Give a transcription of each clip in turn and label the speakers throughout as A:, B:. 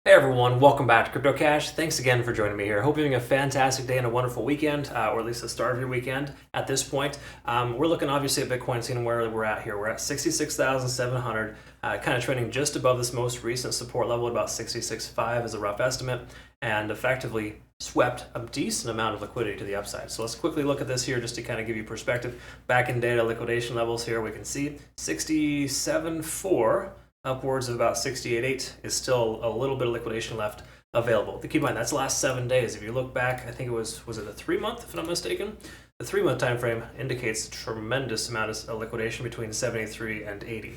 A: Hey everyone, welcome back to CryptoCache. Thanks again for joining me here. Hope you're having a fantastic day and a wonderful weekend, or at least the start of your weekend at this point. We're looking obviously at Bitcoin, seeing where we're at here. We're at 66,700, kind of trending just above this most recent support level at about 66.5 as a rough estimate, and effectively swept a decent amount of liquidity to the upside. So let's quickly look at this here just to kind of give you perspective. Back in data liquidation levels here, we can see 67.4 upwards of about 68.8 is still a little bit of liquidation left available. Keep in mind, that's the last 7 days. If you look back, I think it was it the 3-month, if I'm not mistaken? The 3-month time frame indicates a tremendous amount of liquidation between 73 and 80.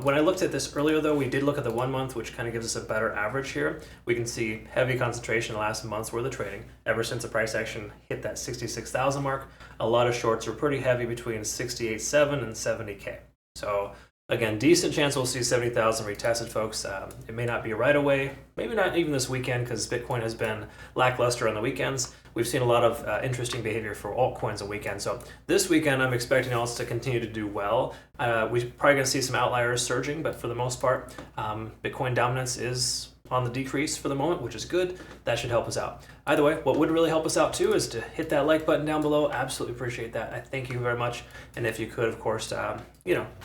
A: When I looked at this earlier, though, we did look at the 1 month, which kind of gives us a better average here. We can see heavy concentration in the last month's worth of trading. Ever since the price action hit that 66,000 mark, a lot of shorts were pretty heavy between 68.7 and 70K. So again, decent chance we'll see 70,000 retested, folks. It may not be right away, maybe not even this weekend, because Bitcoin has been lackluster on the weekends. We've seen a lot of interesting behavior for altcoins on weekends. So this weekend, I'm expecting alts to continue to do well. We're probably going to see some outliers surging, but for the most part, Bitcoin dominance is on the decrease for the moment, which is good. That should help us out. Either way, what would really help us out too is to hit that like button down below. Absolutely appreciate that. I thank you very much. And if you could, of course,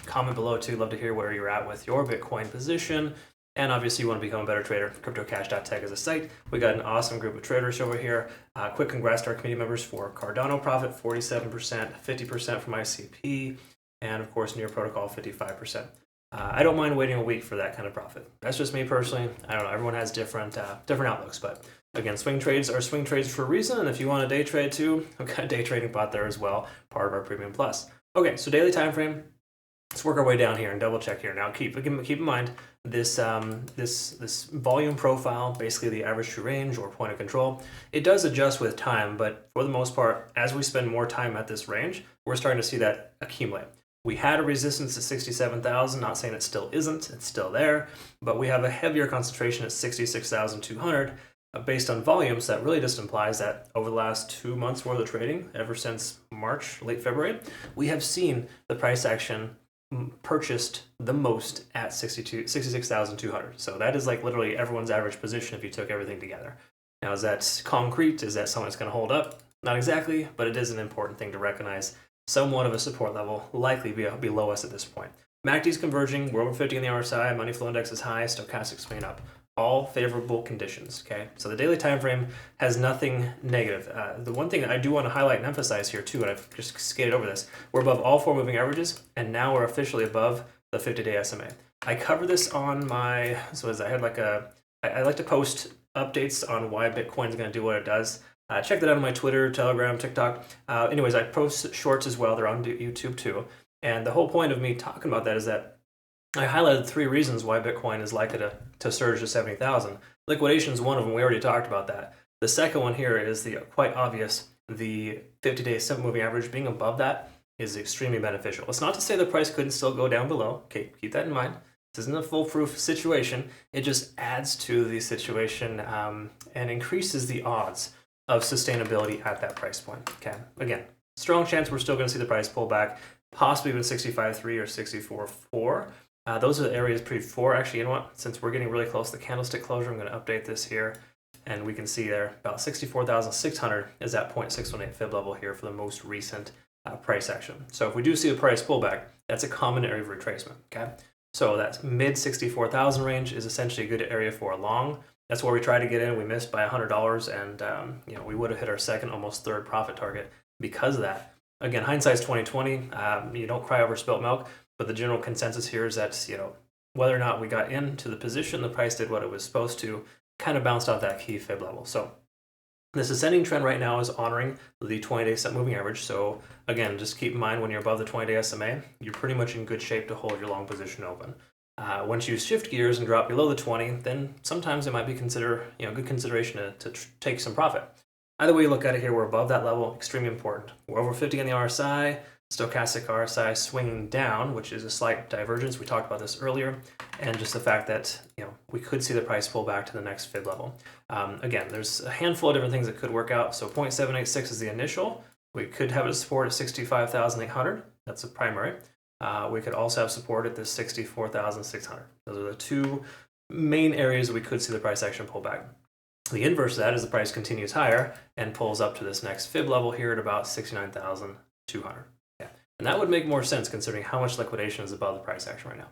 A: comment below too. Love to hear where you're at with your Bitcoin position. And obviously, you want to become a better trader. CryptoCache.tech is a site. We got an awesome group of traders over here. Quick congrats to our community members for Cardano profit, 47%, 50% from ICP, and of course, Near Protocol, 55%. I don't mind waiting a week for that kind of profit. That's just me personally. I don't know. Everyone has different outlooks, but again, swing trades are swing trades for a reason. And if you want to day trade too, I've got a day trading bot there as well, part of our Premium Plus. Okay, so daily time frame. Let's work our way down here and double check here. Now, keep in mind this this volume profile, basically the average true range or point of control. It does adjust with time, but for the most part, as we spend more time at this range, we're starting to see that accumulate. We had a resistance at 67,000, not saying it still isn't, it's still there, but we have a heavier concentration at 66,200 based on volumes. That really just implies that over the last 2 months worth of trading, ever since March, late February, we have seen the price action purchased the most at 66,200. So that is like literally everyone's average position if you took everything together. Now, is that concrete? Is that something that's going to hold up? Not exactly, but it is an important thing to recognize. Somewhat of a support level, likely below us at this point. MACD's converging, we're over 50 on the RSI, money flow index is high, stochastic swing up. All favorable conditions, okay? So the daily time frame has nothing negative. The one thing that I do want to highlight and emphasize here too, and I've just skated over this, we're above all 4 moving averages, and now we're officially above the 50-day SMA. I covered this on my, I like to post updates on why Bitcoin is going to do what it does. Check that out on my Twitter, Telegram, TikTok. Anyways, I post shorts as well. They're on YouTube too. And the whole point of me talking about that is that I highlighted 3 reasons why Bitcoin is likely to surge to 70,000. Liquidation is one of them. We already talked about that. The second one here is the quite obvious. The 50-day simple moving average being above that is extremely beneficial. It's not to say the price couldn't still go down below. Okay, keep that in mind. This isn't a foolproof situation. It just adds to the situation and increases the odds of sustainability at that price point. Okay, again, strong chance we're still going to see the price pull back, possibly even 65.3 or 64.4. Those are the areas pre-4. Actually, you know what? Since we're getting really close to the candlestick closure, I'm going to update this here, and we can see there about 64,600 is that 0.618 fib level here for the most recent price action. So if we do see the price pullback, that's a common area of retracement. Okay, so that mid 64,000 range is essentially a good area for a long. That's where we tried to get in. We missed by $100, and we would have hit our second, almost third profit target because of that. Again, hindsight's 2020. You don't cry over spilt milk, but the general consensus here is that whether or not we got into the position, the price did what it was supposed to, kind of bounced off that key fib level. So this ascending trend right now is honoring the 20-day set moving average. So again, just keep in mind when you're above the 20-day SMA, you're pretty much in good shape to hold your long position open. Once you shift gears and drop below the 20, then sometimes it might be good consideration to take some profit. Either way you look at it here, we're above that level, extremely important. We're over 50 on the RSI, stochastic RSI swinging down, which is a slight divergence. We talked about this earlier, and just the fact that we could see the price pull back to the next fib level. Again, there's a handful of different things that could work out. So 0.786 is the initial. We could have a support at 65,800. That's the primary. We could also have support at this 64,600. Those are the 2 main areas we could see the price action pull back. The inverse of that is the price continues higher and pulls up to this next fib level here at about 69,200. Yeah. And that would make more sense considering how much liquidation is above the price action right now.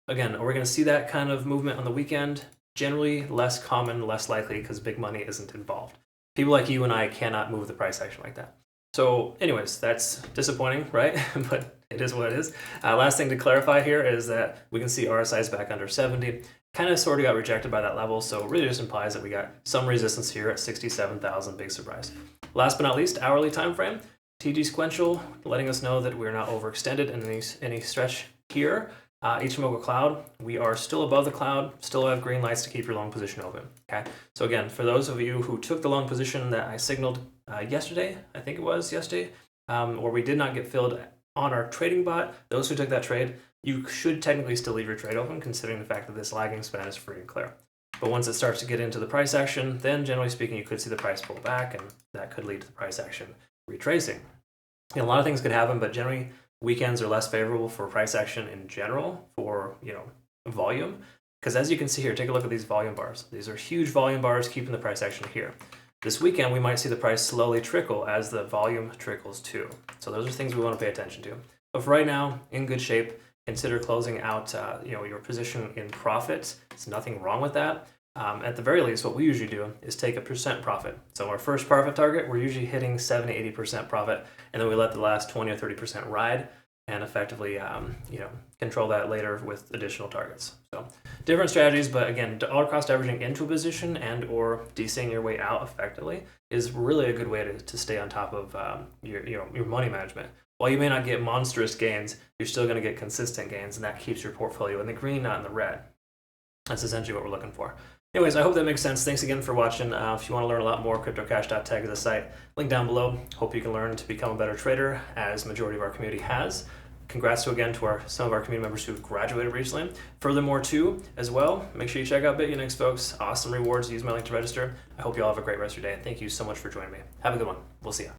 A: Again, are we going to see that kind of movement on the weekend? Generally less common, less likely because big money isn't involved. People like you and I cannot move the price action like that. So anyways, that's disappointing, right? But it is what it is. Last thing to clarify here is that we can see RSI's back under 70. Kind of sort of got rejected by that level, so it really just implies that we got some resistance here at 67,000, big surprise. Last but not least, hourly time frame. TG sequential, letting us know that we're not overextended in any stretch here. Ichimoku cloud, we are still above the cloud, still have green lights to keep your long position open. Okay, so again, for those of you who took the long position that I signaled yesterday, I think it was yesterday, where we did not get filled on our trading bot, those who took that trade, you should technically still leave your trade open considering the fact that this lagging span is free and clear. But once it starts to get into the price action, then generally speaking, you could see the price pull back and that could lead to the price action retracing. A lot of things could happen, but generally weekends are less favorable for price action in general for, volume. Because as you can see here, take a look at these volume bars. These are huge volume bars keeping the price action here. This weekend, we might see the price slowly trickle as the volume trickles too. So those are things we want to pay attention to. But for right now, in good shape, consider closing out your position in profit. There's nothing wrong with that. At the very least, what we usually do is take a % profit. So our first profit target, we're usually hitting 70-80% profit, and then we let the last 20 or 30% ride and effectively control that later with additional targets. So different strategies, but again, dollar cost averaging into a position and or DCing your way out effectively is really a good way to stay on top of your money management. While you may not get monstrous gains, you're still going to get consistent gains, and that keeps your portfolio in the green, not in the red. That's essentially what we're looking for. Anyways, I hope that makes sense. Thanks again for watching. If you want to learn a lot more, CryptoCache.tech is the site. Link down below. Hope you can learn to become a better trader, as majority of our community has. Congrats again to some of our community members who've graduated recently. Furthermore, too, as well, make sure you check out BitUnix, folks. Awesome rewards. Use my link to register. I hope you all have a great rest of your day. Thank you so much for joining me. Have a good one. We'll see ya.